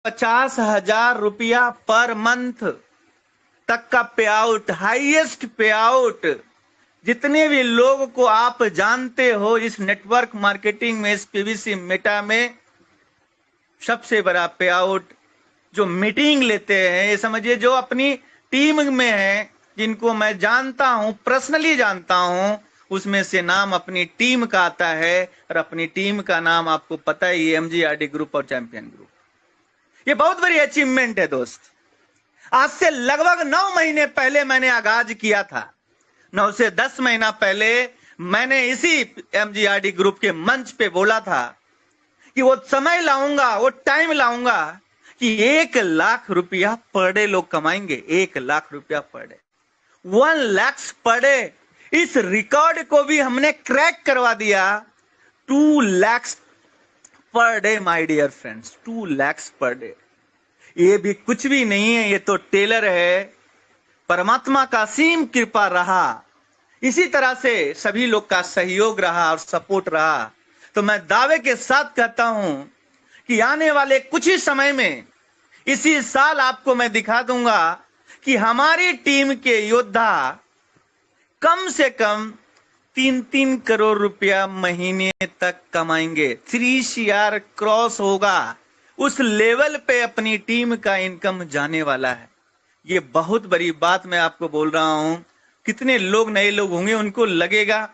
50,000 रुपया per month तक का पे आउट, हाईएस्ट पे आउट। जितने भी लोग को आप जानते हो इस नेटवर्क मार्केटिंग में, इस पीवीसी मेटा में, सबसे बड़ा पे आउट जो मीटिंग लेते हैं, ये समझिए जो अपनी टीम में है, जिनको मैं जानता हूं, पर्सनली जानता हूं, उसमें से नाम अपनी टीम का आता है। और अपनी टीम का नाम आपको पता ही है, एमजीआरडी ग्रुप और चैंपियन ग्रुप। ये बहुत बड़ी अचीवमेंट है दोस्त। आज से लगभग 9 महीने पहले मैंने आगाज किया था। 9 से 10 महीना पहले मैंने इसी एमजीआरडी ग्रुप के मंच पे बोला था कि वो समय लाऊंगा, वो टाइम लाऊंगा कि 1 लाख रुपया पर डे लोग कमाएंगे। 1 लाख रुपया per day, 1 lakh per day. इस रिकॉर्ड को भी हमने क्रैक करवा दिया। 2 lakh per day my dear friends, 2 lakh per day. ये भी कुछ भी नहीं है, ये तो टेलर है। परमात्मा का असीम कृपा रहा, इसी तरह से सभी लोग का सहयोग रहा और सपोर्ट रहा। तो मैं दावे के साथ कहता हूं कि आने वाले कुछ ही समय में, इसी साल आपको मैं दिखा दूंगा कि हमारी टीम के योद्धा कम से कम 3-3 करोड़ रुपया महीने तक कमाएंगे। 3 CR क्रॉस होगा। उस लेवल पे अपनी टीम का इनकम जाने वाला है। ये बहुत बड़ी बात मैं आपको बोल रहा हूं। कितने लोग, नए लोग होंगे, उनको लगेगा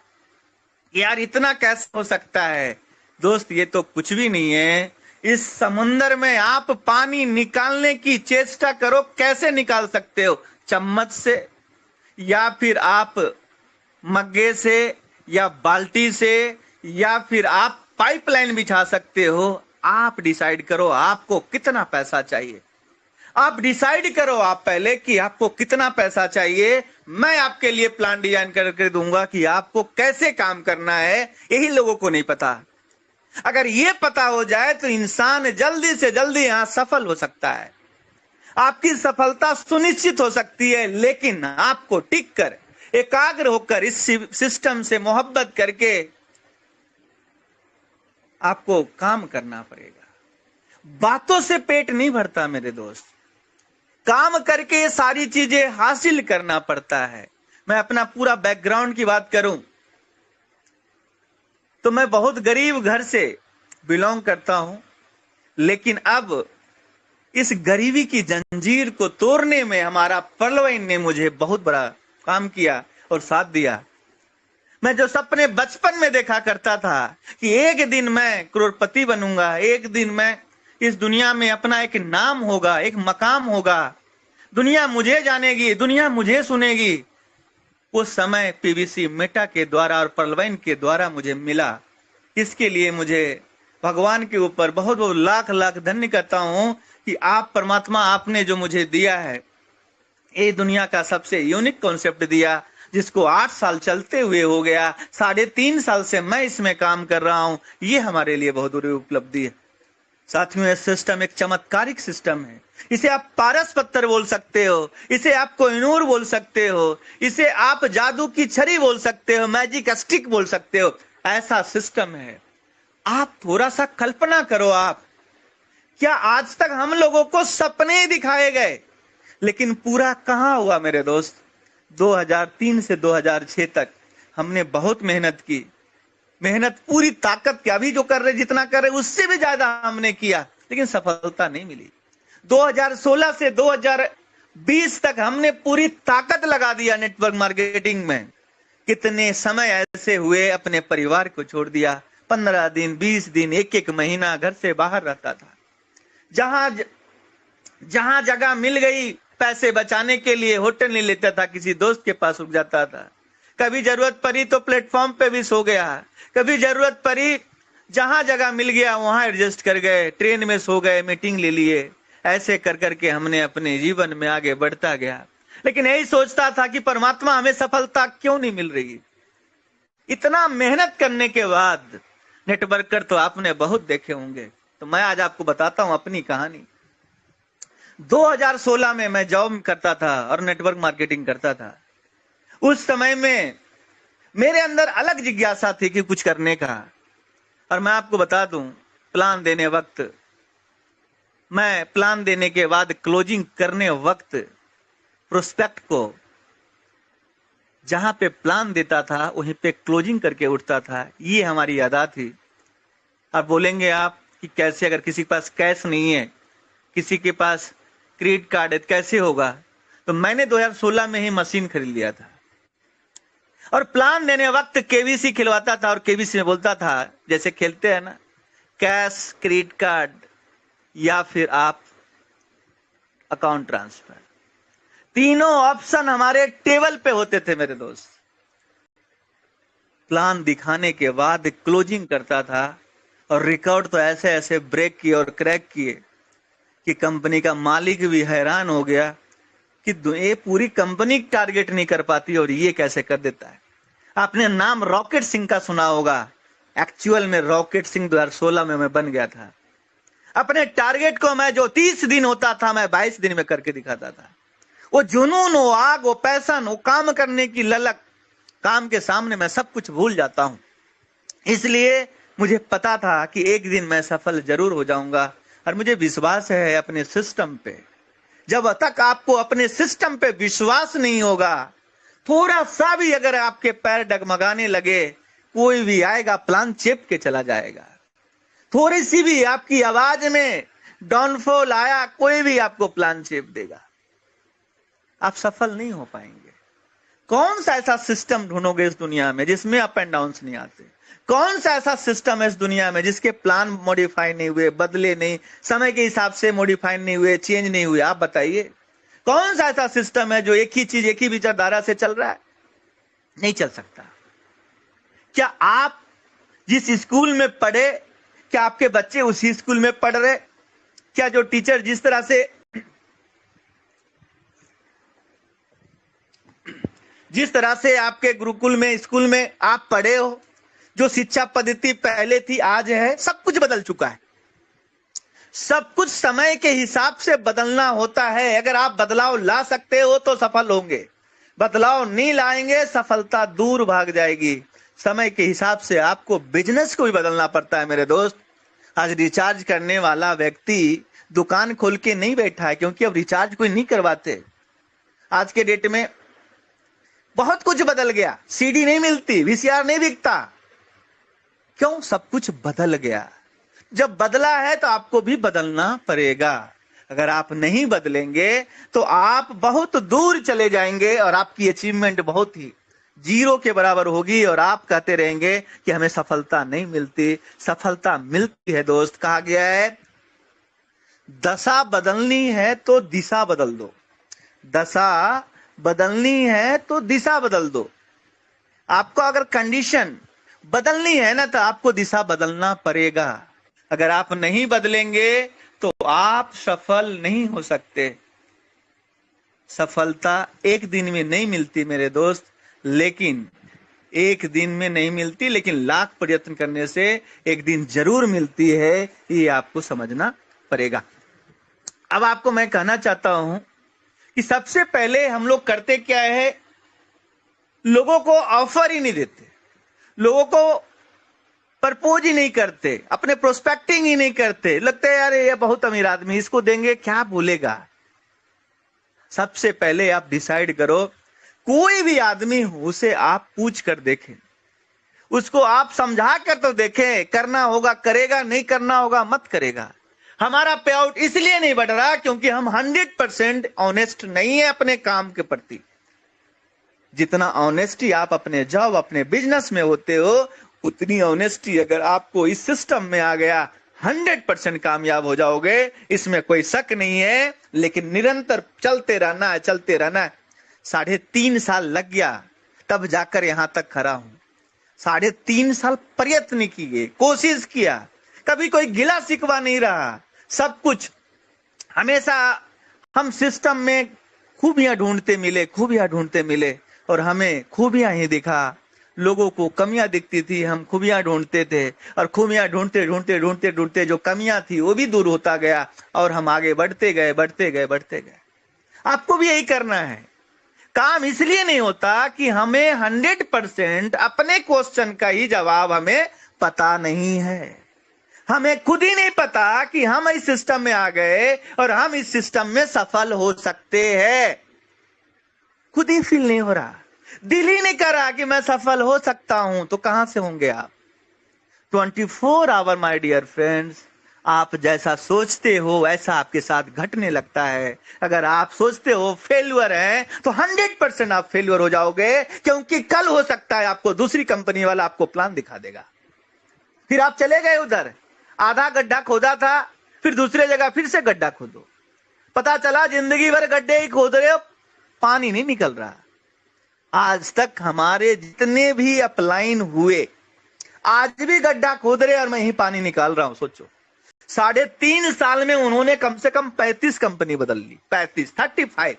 यार इतना कैसे हो सकता है। दोस्त, ये तो कुछ भी नहीं है। इस समुंदर में आप पानी निकालने की चेष्टा करो, कैसे निकाल सकते हो? चम्मच से, या फिर आप मग्गे से, या बाल्टी से, या फिर आप पाइपलाइन बिछा सकते हो। आप डिसाइड करो आपको कितना पैसा चाहिए। आप डिसाइड करो आप पहले कि आपको कितना पैसा चाहिए। मैं आपके लिए प्लान डिजाइन करके दूंगा कि आपको कैसे काम करना है। यही लोगों को नहीं पता। अगर ये पता हो जाए तो इंसान जल्दी से जल्दी यहां सफल हो सकता है। आपकी सफलता सुनिश्चित हो सकती है, लेकिन आपको टिक कर, एकाग्र होकर, इस सिस्टम से मोहब्बत करके आपको काम करना पड़ेगा। बातों से पेट नहीं भरता मेरे दोस्त, काम करके ये सारी चीजें हासिल करना पड़ता है। मैं अपना पूरा बैकग्राउंड की बात करूं तो मैं बहुत गरीब घर से बिलोंग करता हूं, लेकिन अब इस गरीबी की जंजीर को तोड़ने में हमारा परलवाइन ने मुझे बहुत बड़ा काम किया और साथ दिया। मैं जो सपने बचपन में देखा करता था कि एक दिन मैं करोड़पति बनूंगा, एक दिन मैं इस दुनिया में अपना एक नाम होगा, एक मकाम होगा, दुनिया मुझे जानेगी, दुनिया मुझे सुनेगी, वो समय पीवीसी मेटा के द्वारा और परलवाइन के द्वारा मुझे मिला। इसके लिए मुझे भगवान के ऊपर बहुत बहुत लाख लाख धन्य करता हूं कि आप परमात्मा, आपने जो मुझे दिया है, ये दुनिया का सबसे यूनिक कॉन्सेप्ट दिया, जिसको 8 साल चलते हुए हो गया। 3.5 साल से मैं इसमें काम कर रहा हूं। ये हमारे लिए बहुत बड़ी उपलब्धि है साथियों। यह सिस्टम एक चमत्कारिक सिस्टम है। इसे आप पारस पत्थर बोल सकते हो, इसे आप कोहिनूर बोल सकते हो, इसे आप जादू की छड़ी बोल सकते हो, मैजिक स्टिक बोल सकते हो। ऐसा सिस्टम है। आप थोड़ा सा कल्पना करो, आप क्या आज तक हम लोगों को सपने दिखाए गए, लेकिन पूरा कहां हुआ मेरे दोस्त? 2003 से 2006 तक हमने बहुत मेहनत की, मेहनत पूरी ताकत की। अभी जो कर रहे, जितना कर रहे, उससे भी ज्यादा हमने किया, लेकिन सफलता नहीं मिली। 2016 से 2020 तक हमने पूरी ताकत लगा दिया नेटवर्क मार्केटिंग में। कितने समय ऐसे हुए अपने परिवार को छोड़ दिया, 15 दिन, 20 दिन, एक महीना घर से बाहर रहता था। जहां जगह मिल गई पैसे बचाने के लिए होटल नहीं लेता था, किसी दोस्त के पास रुक जाता था। कभी जरूरत पड़ी तो प्लेटफॉर्म पे भी सो गया, कभी जरूरत पड़ी जहां जगह मिल गया वहां एडजस्ट कर गए, ट्रेन में सो गए, मीटिंग ले लिए। ऐसे कर करके हमने अपने जीवन में आगे बढ़ता गया। लेकिन यही सोचता था कि परमात्मा, हमें सफलता क्यों नहीं मिल रही? इतना मेहनत करने के बाद, नेटवर्कर तो आपने बहुत देखे होंगे, तो मैं आज आपको बताता हूं अपनी कहानी। 2016 में मैं जॉब करता था और नेटवर्क मार्केटिंग करता था। उस समय में मेरे अंदर अलग जिज्ञासा थी कि कुछ करने का। और मैं आपको बता दूं, प्लान देने वक्त मैं प्लान देने के बाद क्लोजिंग करने वक्त प्रोस्पेक्ट को जहां पे प्लान देता था वहीं पे क्लोजिंग करके उठता था। ये हमारी अदा थी। अब बोलेंगे आप कि कैसे, अगर किसी के पास कैश नहीं है, किसी के पास क्रेडिट कार्ड है, कैसे होगा? तो मैंने 2016 में ही मशीन खरीद लिया था और प्लान देने वक्त केवीसी खिलवाता था और केवीसी में बोलता था, जैसे खेलते हैं ना, कैश, क्रेडिट कार्ड या फिर आप अकाउंट ट्रांसफर, तीनों ऑप्शन हमारे टेबल पे होते थे मेरे दोस्त। प्लान दिखाने के बाद क्लोजिंग करता था और रिकॉर्ड तो ऐसे ऐसे ब्रेक किए और क्रैक किए कि कंपनी का मालिक भी हैरान हो गया कि ये पूरी कंपनी टारगेट नहीं कर पाती और ये कैसे कर देता है। आपने नाम रॉकेट सिंह का सुना होगा। एक्चुअल में रॉकेट सिंह 2016 में मैं बन गया था। अपने टारगेट को मैं जो 30 दिन होता था मैं 22 दिन में करके दिखाता था। वो जुनून, वो आग, वो पैशन, वो काम करने की ललक, काम के सामने मैं सब कुछ भूल जाता हूं। इसलिए मुझे पता था कि एक दिन मैं सफल जरूर हो जाऊंगा और मुझे विश्वास है अपने सिस्टम पे। जब तक आपको अपने सिस्टम पे विश्वास नहीं होगा, थोड़ा सा भी अगर आपके पैर डगमगाने लगे, कोई भी आएगा प्लान चेप के चला जाएगा। थोड़ी सी भी आपकी आवाज में डाउनफॉल आया, कोई भी आपको प्लान चेप देगा, आप सफल नहीं हो पाएंगे। कौन सा ऐसा सिस्टम ढूंढोगे इस दुनिया में जिसमें अप एंड डाउन नहीं आते? कौन सा ऐसा सिस्टम है इस दुनिया में जिसके प्लान मॉडिफाई नहीं हुए, बदले नहीं, समय के हिसाब से मॉडिफाई नहीं हुए, चेंज नहीं हुए? आप बताइए, कौन सा ऐसा सिस्टम है जो एक ही चीज, एक ही विचारधारा से चल रहा है? नहीं चल सकता। क्या आप जिस स्कूल में पढ़े, क्या आपके बच्चे उसी स्कूल में पढ़ रहे? क्या जो टीचर जिस तरह से आपके गुरुकुल में, स्कूल में आप पढ़े हो, जो शिक्षा पद्धति पहले थी आज है, सब कुछ बदल चुका है। सब कुछ समय के हिसाब से बदलना होता है। अगर आप बदलाव ला सकते हो तो सफल होंगे, बदलाव नहीं लाएंगे सफलता दूर भाग जाएगी। समय के हिसाब से आपको बिजनेस को भी बदलना पड़ता है मेरे दोस्त। आज रिचार्ज करने वाला व्यक्ति दुकान खोल के नहीं बैठा है, क्योंकि अब रिचार्ज कोई नहीं करवाते। आज के डेट में बहुत कुछ बदल गया। सीडी नहीं मिलती, वीसीआर नहीं बिकता। क्यों? सब कुछ बदल गया। जब बदला है तो आपको भी बदलना पड़ेगा। अगर आप नहीं बदलेंगे तो आप बहुत दूर चले जाएंगे और आपकी अचीवमेंट बहुत ही जीरो के बराबर होगी और आप कहते रहेंगे कि हमें सफलता नहीं मिलती। सफलता मिलती है दोस्त। कहा गया है, दशा बदलनी है तो दिशा बदल दो। दशा बदलनी है तो दिशा बदल दो। आपको अगर कंडीशन बदलनी है ना तो आपको दिशा बदलना पड़ेगा। अगर आप नहीं बदलेंगे तो आप सफल नहीं हो सकते। सफलता एक दिन में नहीं मिलती मेरे दोस्त, लेकिन एक दिन में नहीं मिलती, लेकिन लाख प्रयत्न करने से एक दिन जरूर मिलती है। ये आपको समझना पड़ेगा। अब आपको मैं कहना चाहता हूं कि सबसे पहले हम लोग करते क्या है, लोगों को ऑफर ही नहीं देते, लोगों को प्रपोज ही नहीं करते, अपने प्रोस्पेक्टिंग ही नहीं करते। लगता है यार ये बहुत अमीर आदमी, इसको देंगे क्या बोलेगा। सबसे पहले आप डिसाइड करो, कोई भी आदमी हो उसे आप पूछ कर देखें, उसको आप समझा कर तो देखें। करना होगा करेगा, नहीं करना होगा मत करेगा। हमारा पे आउट इसलिए नहीं बढ़ रहा क्योंकि हम 100% ऑनेस्ट नहीं है अपने काम के प्रति। जितना ऑनेस्टी आप अपने जॉब, अपने बिजनेस में होते हो, उतनी ऑनेस्टी अगर आपको इस सिस्टम में आ गया, 100% कामयाब हो जाओगे। इसमें कोई शक नहीं है। लेकिन निरंतर चलते रहना है, चलते रहना है। 3.5 साल लग गया तब जाकर यहां तक खड़ा हूं। 3.5 साल प्रयत्न किए, कोशिश किया, कभी कोई गिला शिकवा नहीं रहा। सब कुछ हमेशा हम सिस्टम में खूबियां ढूंढते मिले, खूबियां ढूंढते मिले और हमें खूबियां ही दिखा। लोगों को कमियां दिखती थी, हम खूबियां ढूंढते थे और खूबियां ढूंढते ढूंढते ढूंढते ढूंढते जो कमियां थी वो भी दूर होता गया और हम आगे बढ़ते गए, बढ़ते गए, बढ़ते गए। आपको भी यही करना है। काम इसलिए नहीं होता कि हमें 100% अपने क्वेश्चन का ही जवाब हमें पता नहीं है। हमें खुद ही नहीं पता कि हम इस सिस्टम में आ गए और हम इस सिस्टम में सफल हो सकते हैं। खुद ही फील नहीं हो रहा, दिल ही नहीं कर रहा कि मैं सफल हो सकता हूं, तो कहां से होंगे आप? 24 आवर माय डियर फ्रेंड्स, आप जैसा सोचते हो वैसा आपके साथ घटने लगता है। अगर आप सोचते हो फेल्यूर है तो 100% आप फेल्यूर हो जाओगे, क्योंकि कल हो सकता है आपको दूसरी कंपनी वाला आपको प्लान दिखा देगा। फिर आप चले गए उधर, आधा गड्ढा खोदा था, फिर दूसरे जगह फिर से गड्ढा खोदो, पता चला जिंदगी भर गड्ढे ही खोद रहे हो, पानी नहीं निकल रहा। आज तक हमारे जितने भी अपलाइन हुए आज भी गड्ढा खोद रहे और मैं ही पानी निकाल रहा हूं। सोचो 3.5 साल में उन्होंने कम से कम 35 कंपनी बदल ली, 35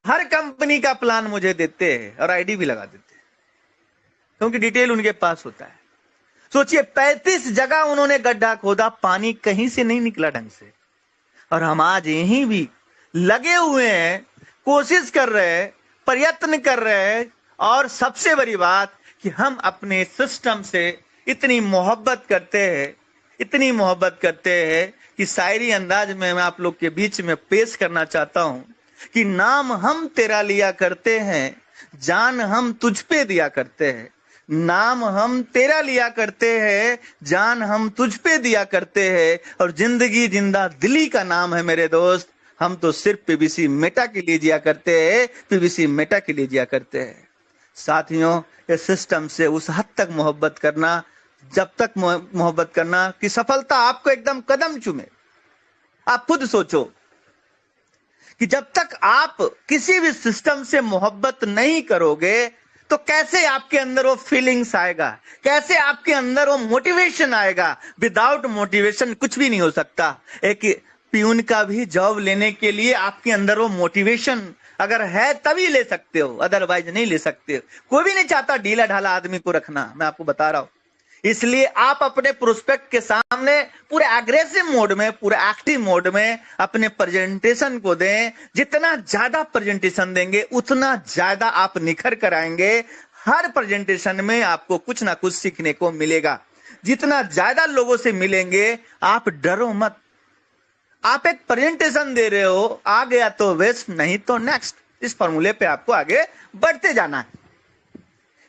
हर कंपनी का प्लान मुझे देते हैं और आईडी भी लगा देते हैं, क्योंकि डिटेल उनके पास होता है। सोचिए 35 जगह उन्होंने गड्ढा खोदा, पानी कहीं से नहीं निकला ढंग से। और हम आज यहीं भी लगे हुए हैं, कोशिश कर रहे हैं, प्रयत्न कर रहे हैं, और सबसे बड़ी बात कि हम अपने सिस्टम से इतनी मोहब्बत करते हैं, इतनी मोहब्बत करते हैं कि शायरी अंदाज में मैं आप लोग के बीच में पेश करना चाहता हूं कि नाम हम तेरा लिया करते हैं, जान हम तुझ पे दिया करते हैं। नाम हम तेरा लिया करते हैं, जान हम तुझ पे दिया करते हैं, और जिंदगी जिंदा दिली का नाम है मेरे दोस्त। हम तो सिर्फ पीवीसी मेटा के लिए जिया करते हैं, पीवीसी मेटा के लिए जिया करते हैं। साथियों, इस सिस्टम से उस हद तक मोहब्बत करना, जब तक मोहब्बत करना कि सफलता आपको एकदम कदम चूमे। आप खुद सोचो कि जब तक आप किसी भी सिस्टम से मोहब्बत नहीं करोगे तो कैसे आपके अंदर वो फीलिंग्स आएगा, कैसे आपके अंदर वो मोटिवेशन आएगा। विदाउट मोटिवेशन कुछ भी नहीं हो सकता। एक प्यून का भी जॉब लेने के लिए आपके अंदर वो मोटिवेशन अगर है तभी ले सकते हो, अदरवाइज नहीं ले सकते हो। कोई भी नहीं चाहता ढीला ढाला आदमी को रखना, मैं आपको बता रहा हूं। इसलिए आप अपने प्रोस्पेक्ट के सामने पूरे एग्रेसिव मोड में, पूरे एक्टिव मोड में अपने प्रेजेंटेशन को दें। जितना ज्यादा प्रेजेंटेशन देंगे उतना ज्यादा आप निखर कर आएंगे। हर प्रेजेंटेशन में आपको कुछ ना कुछ सीखने को मिलेगा। जितना ज्यादा लोगों से मिलेंगे, आप डरो मत। आप एक प्रेजेंटेशन दे रहे हो, आ गया तो वेस्ट, नहीं तो नेक्स्ट। इस फॉर्मूले पे आपको आगे बढ़ते जाना है।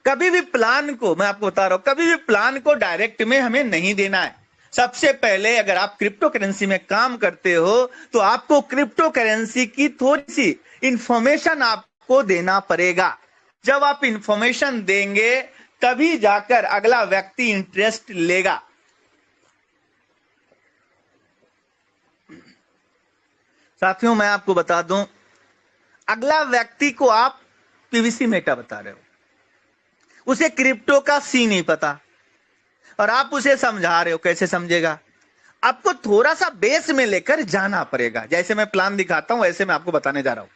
कभी भी प्लान को, मैं आपको बता रहा हूं, कभी भी प्लान को डायरेक्ट में हमें नहीं देना है। सबसे पहले अगर आप क्रिप्टो करेंसी में काम करते हो तो आपको क्रिप्टो करेंसी की थोड़ी सी इंफॉर्मेशन आपको देना पड़ेगा। जब आप इंफॉर्मेशन देंगे तभी जाकर अगला व्यक्ति इंटरेस्ट लेगा। साथियों, मैं आपको बता दूं, अगला व्यक्ति को आप पीवीसी मेटा बता रहे हो, उसे क्रिप्टो का सी नहीं पता, और आप उसे समझा रहे हो। कैसे समझेगा? आपको थोड़ा सा बेस में लेकर जाना पड़ेगा। जैसे मैं प्लान दिखाता हूं वैसे मैं आपको बताने जा रहा हूं,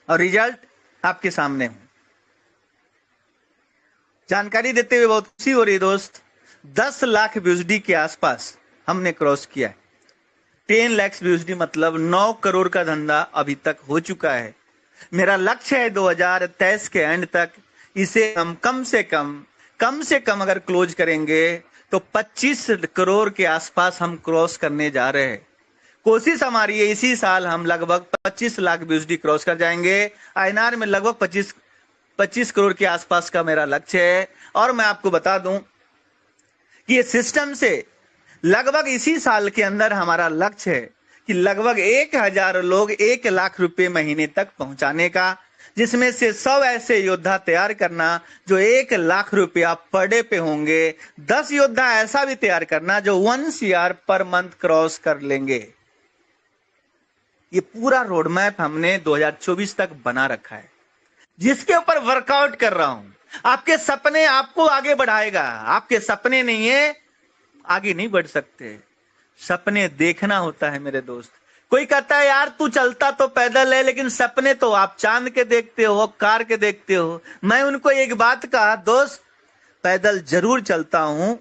और रिजल्ट आपके सामने हूं। जानकारी देते हुए बहुत खुशी हो रही दोस्त। 10 लाख यूएसडी के आसपास हमने क्रॉस किया है। 10 लाख यूएसडी मतलब 9 करोड़ का धंधा अभी तक हो चुका है। मेरा लक्ष्य है 2023 के एंड तक इसे हम कम से कम अगर क्लोज करेंगे तो 25 करोड़ के आसपास हम क्रॉस करने जा रहे हैं। कोशिश हमारी है इसी साल हम लगभग 25 लाख यूएसडी क्रॉस कर जाएंगे। आईएनआर में लगभग 25 करोड़ के आसपास का मेरा लक्ष्य है। और मैं आपको बता दूं कि ये सिस्टम से लगभग इसी साल के अंदर हमारा लक्ष्य है कि लगभग 1000 लोग 1 लाख रुपए महीने तक पहुंचाने का, जिसमें से 100 ऐसे योद्धा तैयार करना जो 1 लाख रुपया पर डे पे होंगे। 10 योद्धा ऐसा भी तैयार करना जो 1 CR पर मंथ क्रॉस कर लेंगे। ये पूरा रोड मैप हमने 2024 तक बना रखा है, जिसके ऊपर वर्कआउट कर रहा हूं। आपके सपने आपको आगे बढ़ाएगा। आपके सपने नहीं है, आगे नहीं बढ़ सकते। सपने देखना होता है मेरे दोस्त। कोई कहता है यार तू चलता तो पैदल है, लेकिन सपने तो आप चांद के देखते हो, कार के देखते हो। मैं उनको एक बात कहा, दोस्त पैदल जरूर चलता हूं,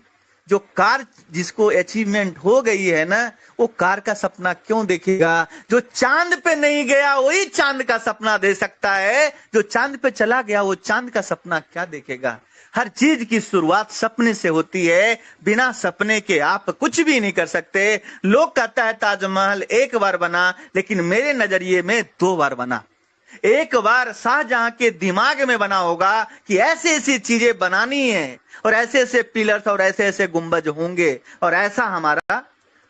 जो कार जिसको अचीवमेंट हो गई है ना, वो कार का सपना क्यों देखेगा? जो चांद पे नहीं गया वही चांद का सपना दे सकता है, जो चांद पे चला गया वो चांद का सपना क्या देखेगा? हर चीज की शुरुआत सपने से होती है, बिना सपने के आप कुछ भी नहीं कर सकते। लोग कहता है ताजमहल एक बार बना, लेकिन मेरे नजरिए में 2 बार बना। एक बार शाहजहां के दिमाग में बना होगा कि ऐसे ऐसी चीजें बनानी है और ऐसे ऐसे पिलर्स और ऐसे ऐसे गुंबज होंगे और ऐसा हमारा,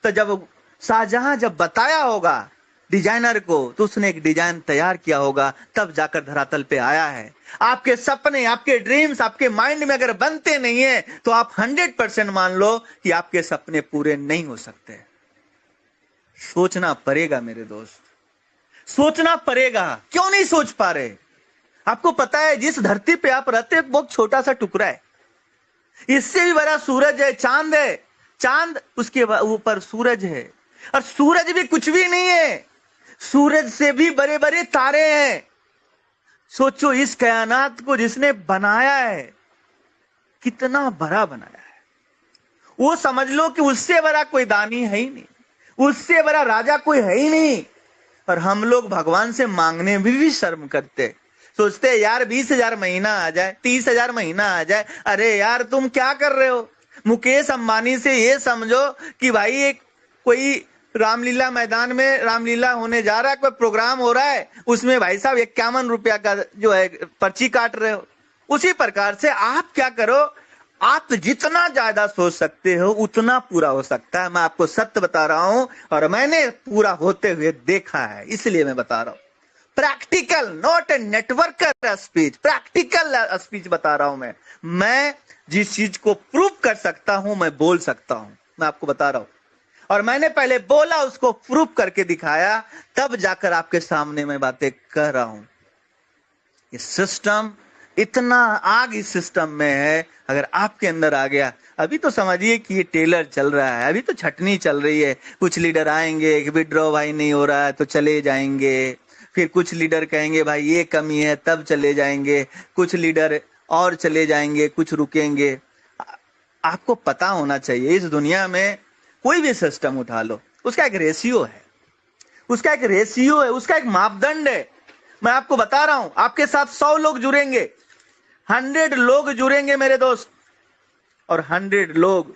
तो जब शाहजहां जब बताया होगा डिजाइनर को, तो उसने एक डिजाइन तैयार किया होगा, तब जाकर धरातल पे आया है। आपके सपने, आपके ड्रीम्स आपके माइंड में अगर बनते नहीं है तो आप 100% मान लो कि आपके सपने पूरे नहीं हो सकते। सोचना पड़ेगा मेरे दोस्त, सोचना पड़ेगा। क्यों नहीं सोच पा रहे? आपको पता है जिस धरती पे आप रहते हैं बहुत छोटा सा टुकड़ा है, इससे भी बड़ा सूरज है, चांद है, चांद उसके ऊपर सूरज है, और सूरज भी कुछ भी नहीं है, सूरज से भी बड़े बड़े तारे हैं। सोचो इस कायनात को जिसने बनाया है कितना बड़ा बनाया है। वो समझ लो कि उससे बड़ा कोई दानी है ही नहीं, उससे बड़ा राजा कोई है ही नहीं। और हम लोग भगवान से मांगने में भी शर्म करते, सोचते यार 20,000 महीना आ जाए, 30,000 महीना आ जाए। अरे यार तुम क्या कर रहे हो? मुकेश अंबानी से ये समझो कि भाई एक कोई रामलीला मैदान में रामलीला होने जा रहा है, कोई प्रोग्राम हो रहा है, उसमें भाई साहब 51 रुपया का जो है पर्ची काट रहे हो। उसी प्रकार से आप क्या करो, आप जितना ज्यादा सोच सकते हो उतना पूरा हो सकता है। मैं आपको सत्य बता रहा हूं और मैंने पूरा होते हुए देखा है, इसलिए मैं बता रहा हूं। Practical, not a networker speech, practical speech बता रहा हूं। मैं जिस चीज को प्रूव कर सकता हूं मैं बोल सकता हूं, मैं आपको बता रहा हूं। और मैंने पहले बोला, उसको प्रूव करके दिखाया, तब जाकर आपके सामने मैं बातें कर रहा हूं। ये सिस्टम, इतना आग इस सिस्टम में है, अगर आपके अंदर आ गया। अभी तो समझिए कि ये टेलर चल रहा है, अभी तो छटनी चल रही है। कुछ लीडर आएंगे कि विड्रॉ भाई नहीं हो रहा है तो चले जाएंगे, फिर कुछ लीडर कहेंगे भाई ये कमी है तब चले जाएंगे, कुछ लीडर और चले जाएंगे, कुछ रुकेंगे। आपको पता होना चाहिए इस दुनिया में कोई भी सिस्टम उठा लो, उसका एक रेशियो है, उसका एक रेशियो है, उसका एक मापदंड है। मैं आपको बता रहा हूं, आपके साथ 100 लोग जुड़ेंगे, 100 लोग जुड़ेंगे मेरे दोस्त, और 100 लोग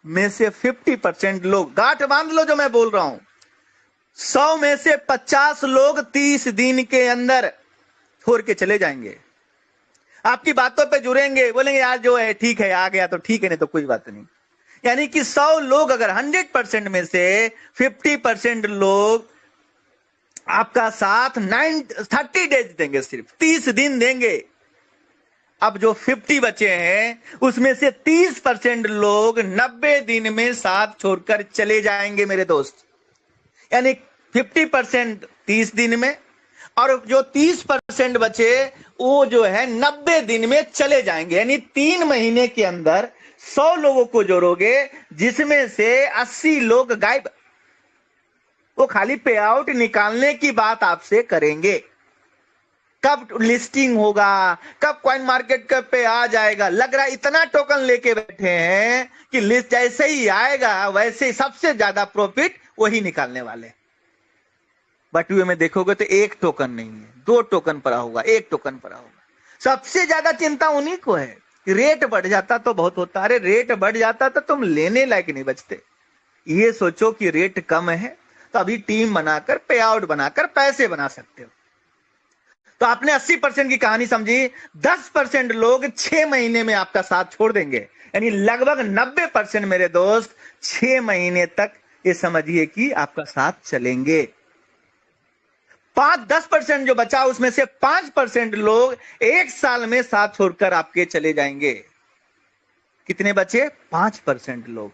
में से 50% लोग, गांठ बांध लो जो मैं बोल रहा हूं, 100 में से 50 लोग 30 दिन के अंदर छोड़ के चले जाएंगे। आपकी बातों पे जुड़ेंगे, बोलेंगे यार जो है ठीक है, आ गया तो ठीक है, नहीं तो कोई बात नहीं। यानी कि 100 लोग अगर 100% में से 50% लोग आपका साथ 30 डेज देंगे, सिर्फ 30 दिन देंगे। अब जो 50 बचे हैं उसमें से 30% लोग 90 दिन में साथ छोड़कर चले जाएंगे मेरे दोस्त। यानी 50% 30 दिन में, और जो 30% बचे वो जो है 90 दिन में चले जाएंगे। यानी 3 महीने के अंदर 100 लोगों को जोड़ोगे, जिसमें से 80 लोग गायब। वो खाली पे आउट निकालने की बात आपसे करेंगे, कब लिस्टिंग होगा, कब कॉइन मार्केट पे आ जाएगा। लग रहा है इतना टोकन लेके बैठे हैं कि लिस्ट जैसे ही आएगा वैसे ही सबसे ज्यादा प्रॉफिट वही निकालने वाले। बटुए में देखोगे तो 1 टोकन नहीं है, 2 टोकन पड़ा होगा, 1 टोकन पड़ा होगा। सबसे ज्यादा चिंता उन्हीं को है। रेट बढ़ जाता तो बहुत होता, अरे रेट बढ़ जाता तो तुम लेने लायक नहीं बचते। ये सोचो कि रेट कम है तो अभी टीम बनाकर पे आउट बनाकर पैसे बना सकते हो। तो आपने 80% की कहानी समझी, 10% लोग 6 महीने में आपका साथ छोड़ देंगे। यानी लगभग 90% मेरे दोस्त 6 महीने तक ये समझिए कि आपका साथ चलेंगे। 5-10% जो बचा उसमें से 5% लोग 1 साल में साथ छोड़कर आपके चले जाएंगे। कितने बचे? 5% लोग।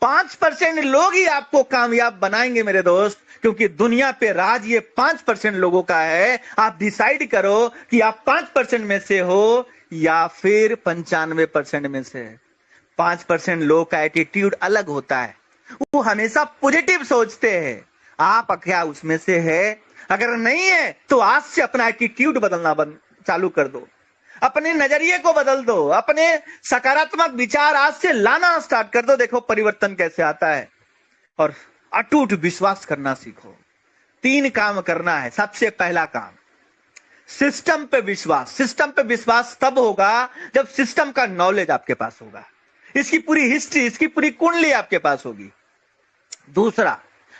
5% लोग ही आपको कामयाब बनाएंगे मेरे दोस्त, क्योंकि दुनिया पे राज ये 5% लोगों का है। आप डिसाइड करो कि आप 5% में से हो या फिर 95% में से। 5% लोग का एटीट्यूड अलग होता है, वो हमेशा पॉजिटिव सोचते हैं। आप क्या उसमें से है? अगर नहीं है तो आज से अपना एटीट्यूड बदलना चालू कर दो। अपने नजरिए को बदल दो, अपने सकारात्मक विचार आज से लाना स्टार्ट कर दो। देखो परिवर्तन कैसे आता है। और अटूट विश्वास करना सीखो। 3 काम करना है। सबसे पहला काम, सिस्टम पे विश्वास। सिस्टम पे विश्वास तब होगा जब सिस्टम का नॉलेज आपके पास होगा, इसकी पूरी हिस्ट्री, इसकी पूरी कुंडली आपके पास होगी। दूसरा,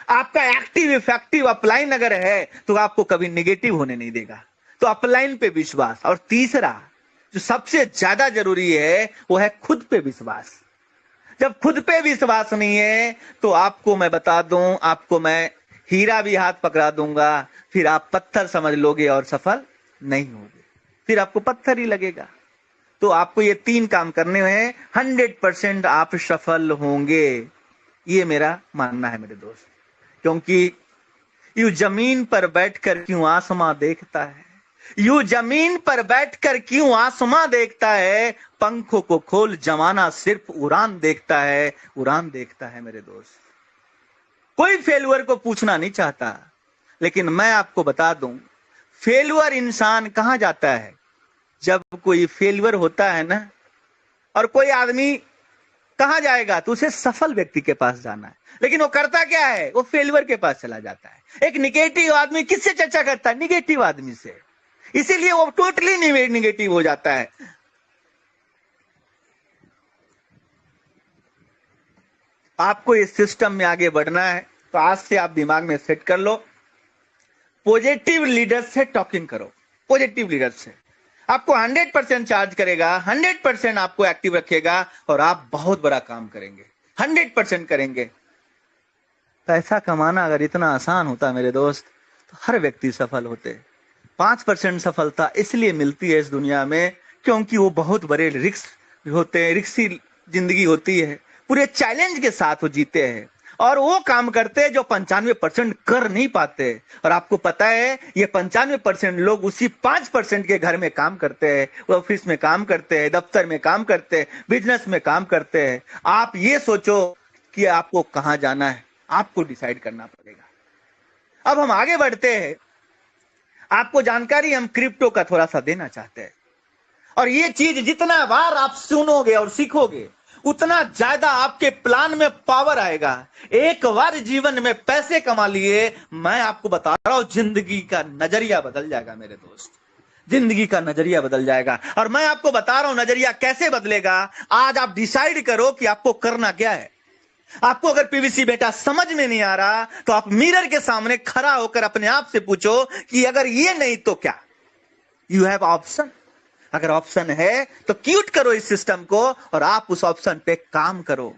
आपका एक्टिव इफेक्टिव अपलाइन अगर है तो आपको कभी निगेटिव होने नहीं देगा, तो अपलाइन पे विश्वास। और तीसरा जो सबसे ज्यादा जरूरी है वो है खुद पे विश्वास। जब खुद पे विश्वास नहीं है तो आपको मैं बता दूं, आपको मैं हीरा भी हाथ पकड़ा दूंगा, फिर आप पत्थर समझ लोगे और सफल नहीं होगे, फिर आपको पत्थर ही लगेगा। तो आपको ये 3 काम करने हैं, 100% आप सफल होंगे। ये मेरा मानना है मेरे दोस्त। क्योंकि यूं जमीन पर बैठकर क्यों आसमां देखता है, यूं जमीन पर बैठकर क्यों आसमां देखता है, पंखों को खोल जमाना सिर्फ उड़ान देखता है, उड़ान देखता है मेरे दोस्त। कोई फेलुअर को पूछना नहीं चाहता, लेकिन मैं आपको बता दूं, फेलुअर इंसान कहां जाता है? जब कोई फेलुअर होता है ना, और कोई आदमी कहां जाएगा तो उसे सफल व्यक्ति के पास जाना है, लेकिन वो करता क्या है? वो फेलुअर के पास चला जाता है। एक निगेटिव आदमी किससे चर्चा करता है? निगेटिव आदमी से। इसीलिए वो टोटली निगेटिव हो जाता है। आपको इस सिस्टम में आगे बढ़ना है तो आज से आप दिमाग में सेट कर लो, पॉजिटिव लीडर से टॉकिंग करो। पॉजिटिव लीडर से आपको 100% चार्ज करेगा, 100% आपको एक्टिव रखेगा और आप बहुत बड़ा काम करेंगे, 100% करेंगे। पैसा कमाना अगर इतना आसान होता मेरे दोस्त तो हर व्यक्ति सफल होते। 5% सफलता इसलिए मिलती है इस दुनिया में क्योंकि वो बहुत बड़े रिस्क होते हैं, रिस्की जिंदगी होती है, पूरे चैलेंज के साथ वो जीते हैं और वो काम करते हैं जो 95% कर नहीं पाते। और आपको पता है ये 95% लोग उसी 5% के घर में काम करते हैं, ऑफिस में काम करते हैं, दफ्तर में काम करते हैं, बिजनेस में काम करते हैं। आप ये सोचो कि आपको कहां जाना है, आपको डिसाइड करना पड़ेगा। अब हम आगे बढ़ते हैं। आपको जानकारी हम क्रिप्टो का थोड़ा सा देना चाहते हैं, और ये चीज जितना बार आप सुनोगे और सीखोगे उतना ज्यादा आपके प्लान में पावर आएगा। एक बार जीवन में पैसे कमा लिए, मैं आपको बता रहा हूं जिंदगी का नजरिया बदल जाएगा मेरे दोस्त, जिंदगी का नजरिया बदल जाएगा। और मैं आपको बता रहा हूं नजरिया कैसे बदलेगा। आज आप डिसाइड करो कि आपको करना क्या है। आपको अगर पीवीसी बेटा समझ में नहीं आ रहा तो आप मिरर के सामने खड़ा होकर अपने आप से पूछो कि अगर ये नहीं तो क्या। You have option. अगर ऑप्शन है तो क्यूट करो इस सिस्टम को और आप उस ऑप्शन पे काम करो।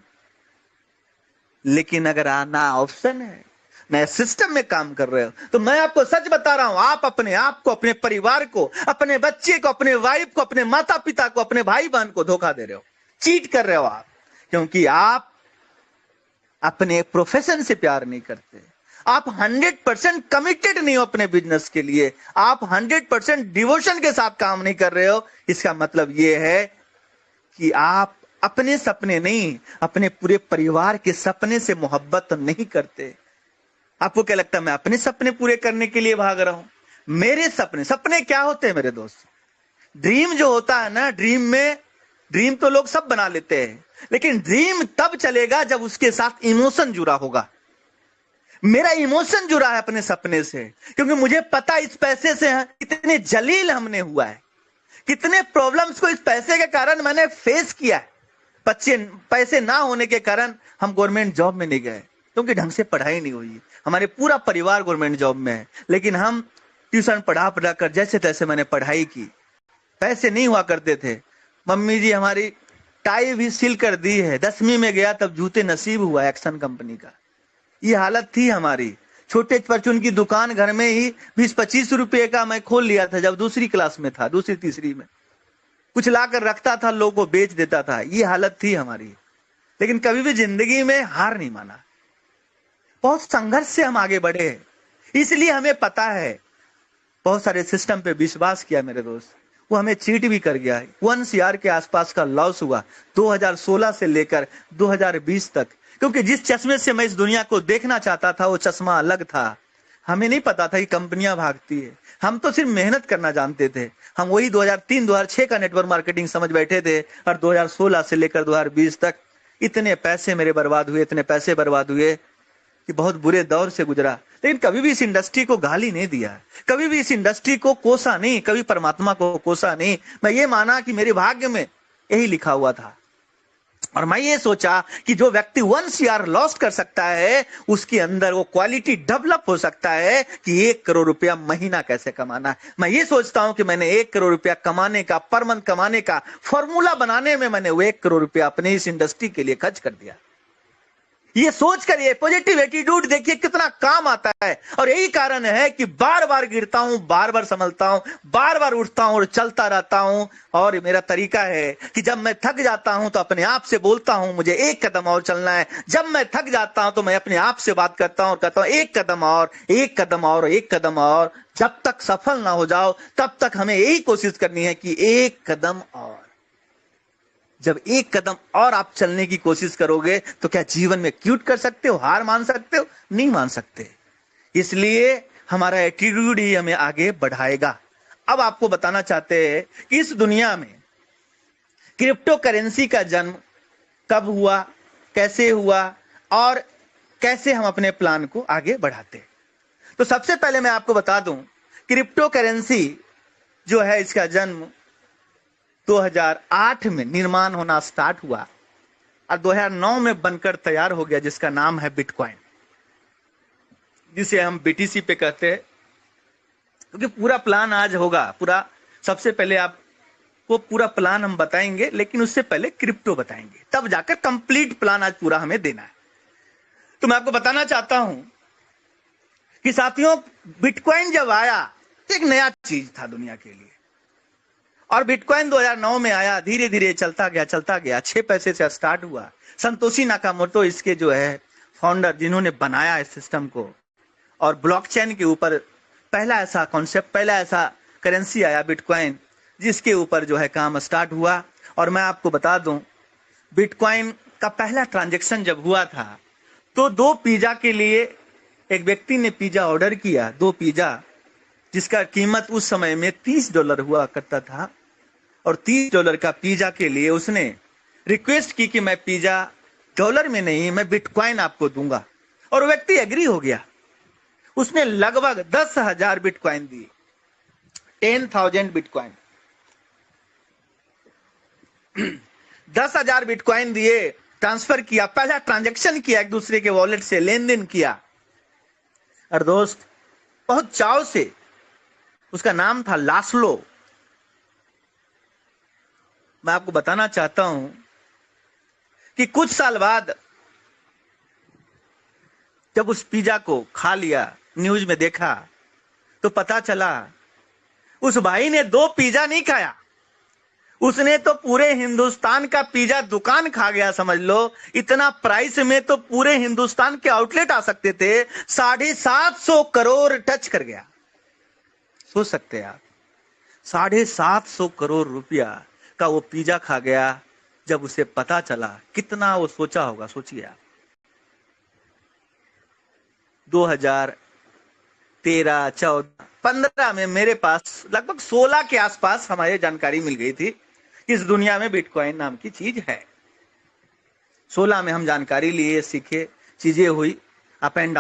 लेकिन अगर ना ऑप्शन है, नए सिस्टम में काम कर रहे हो, तो मैं आपको सच बता रहा हूं, आप अपने आप को, अपने परिवार को, अपने बच्चे को, अपने वाइफ को, अपने माता पिता को, अपने भाई बहन को धोखा दे रहे हो, चीट कर रहे हो आप। क्योंकि आप अपने प्रोफेशन से प्यार नहीं करते, आप 100% कमिटेड नहीं हो अपने बिजनेस के लिए, आप 100% डिवोशन के साथ काम नहीं कर रहे हो। इसका मतलब यह है कि आप अपने सपने नहीं, अपने पूरे परिवार के सपने से मोहब्बत नहीं करते। आपको क्या लगता है मैं अपने सपने पूरे करने के लिए भाग रहा हूं? मेरे सपने क्या होते हैं मेरे दोस्त? ड्रीम जो होता है ना, ड्रीम तो लोग सब बना लेते हैं, लेकिन ड्रीम तब चलेगा जब उसके साथ इमोशन जुड़ा होगा। मेरा इमोशन जुड़ा है अपने सपने से, क्योंकि मुझे पता इस पैसे से कितने जलील हमने हुआ है, कितने प्रॉब्लम्स को इस पैसे के कारण मैंने फेस किया है। पैसे ना होने के कारण हम गवर्नमेंट जॉब में नहीं गए, क्योंकि ढंग से पढ़ाई नहीं हुई। हमारे पूरा परिवार गवर्नमेंट जॉब में है, लेकिन हम ट्यूशन पढ़ा कर जैसे तैसे मैंने पढ़ाई की। पैसे नहीं हुआ करते थे। मम्मी जी हमारी टाई भी सिल कर दी है, 10वीं में गया तब जूते नसीब हुआ एक्शन कंपनी का। ये हालत थी हमारी। छोटे परचून की दुकान घर में ही 20-25 रुपए का मैं खोल लिया था जब दूसरी क्लास में था, दूसरी तीसरी में। कुछ लाकर रखता था, लोगों को बेच देता था। ये हालत थी हमारी, लेकिन कभी भी जिंदगी में हार नहीं माना। बहुत संघर्ष से हम आगे बढ़े, इसलिए हमें पता है। बहुत सारे सिस्टम पे विश्वास किया मेरे दोस्त, वो हमें चीट भी कर गया। 1 CR के आसपास का लॉस हुआ 2016 से लेकर 2020 तक, क्योंकि जिस चश्मे से मैं इस दुनिया को देखना चाहता था वो चश्मा अलग था। हमें नहीं पता था कि कंपनियां भागती है। हम तो सिर्फ मेहनत करना जानते थे। हम वही 2003-2006 का नेटवर्क मार्केटिंग समझ बैठे थे, और 2016 से लेकर 2020 तक इतने पैसे मेरे बर्बाद हुए, इतने पैसे बर्बाद हुए कि बहुत बुरे दौर से गुजरा। लेकिन कभी भी इस इंडस्ट्री को गाली नहीं दिया, कभी भी इस इंडस्ट्री को कोसा नहीं, कभी परमात्मा को कोसा नहीं। मैं ये माना कि मेरे भाग्य में यही लिखा हुआ था, और मैं ये सोचा कि जो व्यक्ति 1 CR लॉस्ट कर सकता है, उसके अंदर वो क्वालिटी डेवलप हो सकता है कि 1 करोड़ रुपया महीना कैसे कमाना है। मैं ये सोचता हूं कि मैंने 1 करोड़ रुपया कमाने का, पर मंथ कमाने का फॉर्मूला बनाने में मैंने वो 1 करोड़ रुपया अपने इस इंडस्ट्री के लिए खर्च कर दिया। ये सोचकर, ये पॉजिटिव एटीट्यूड देखिए कितना काम आता है। और यही कारण है कि बार बार गिरता हूं, बार बार संभलता हूं, बार बार उठता हूं और चलता रहता हूं। और मेरा तरीका है कि जब मैं थक जाता हूं तो अपने आप से बोलता हूं मुझे 1 कदम और चलना है। जब मैं थक जाता हूं तो मैं अपने आप से बात करता हूं और कहता हूं 1 कदम और, 1 कदम और, 1 कदम और। जब तक सफल ना हो जाओ तब तक हमें यही कोशिश करनी है कि 1 कदम और। जब 1 कदम और आप चलने की कोशिश करोगे तो क्या जीवन में क्विट कर सकते हो, हार मान सकते हो? नहीं मान सकते। इसलिए हमारा एटीट्यूड ही हमें आगे बढ़ाएगा। अब आपको बताना चाहते हैं कि इस दुनिया में क्रिप्टो करेंसी का जन्म कब हुआ, कैसे हुआ, और कैसे हम अपने प्लान को आगे बढ़ाते। तो सबसे पहले मैं आपको बता दूं, क्रिप्टो करेंसी जो है, इसका जन्म 2008 में निर्माण होना स्टार्ट हुआ और 2009 में बनकर तैयार हो गया, जिसका नाम है बिटकॉइन, जिसे हम BTC पे कहते हैं। क्योंकि पूरा प्लान आज होगा, पूरा सबसे पहले आपको पूरा प्लान हम बताएंगे, लेकिन उससे पहले क्रिप्टो बताएंगे, तब जाकर कंप्लीट प्लान आज पूरा हमें देना है। तो मैं आपको बताना चाहता हूं कि साथियों, बिटकॉइन जब आया एक नया चीज था दुनिया के लिए, और बिटकॉइन 2009 में आया, धीरे धीरे चलता गया। 6 पैसे से स्टार्ट हुआ। संतोषी नाकामोटो इसके जो है फाउंडर, जिन्होंने बनाया इस सिस्टम को, और ब्लॉकचेन के ऊपर पहला ऐसा कॉन्सेप्ट, पहला ऐसा करेंसी आया बिटकॉइन, जिसके ऊपर जो है काम स्टार्ट हुआ। और मैं आपको बता दूं, बिटकॉइन का पहला ट्रांजैक्शन जब हुआ था तो 2 पिज्जा के लिए एक व्यक्ति ने पिज्जा ऑर्डर किया, 2 पिज्जा, जिसका कीमत उस समय में $30 हुआ करता था। और $30 का पिज्जा के लिए उसने रिक्वेस्ट की कि मैं पिज्जा डॉलर में नहीं, मैं बिटकॉइन आपको दूंगा। और व्यक्ति एग्री हो गया। उसने लगभग 10,000 बिटकॉइन दिए, 10,000 बिटकॉइन, 10,000 बिटकॉइन दिए, ट्रांसफर किया, पहला ट्रांजैक्शन किया, एक दूसरे के वॉलेट से लेन देन किया। और दोस्त बहुत चाव से, उसका नाम था लास्लो। मैं आपको बताना चाहता हूं कि कुछ साल बाद जब उस पिज्जा को खा लिया, न्यूज में देखा, तो पता चला उस भाई ने 2 पिज्जा नहीं खाया, उसने तो पूरे हिंदुस्तान का पिज्जा दुकान खा गया, समझ लो। इतना प्राइस में तो पूरे हिंदुस्तान के आउटलेट आ सकते थे। 750 करोड़ टच कर गया। सोच सकते हैं आप, 750 करोड़ रुपया का वो पिज्जा खा गया। जब उसे पता चला, कितना वो सोचा होगा, सोचिए आप। 2013, 14, 15 में मेरे पास लगभग 16 के आसपास हमारे जानकारी मिल गई थी कि इस दुनिया में बिटकॉइन नाम की चीज है। 16 में हम जानकारी लिए, सीखे, चीजें हुई, अप एंड डाउन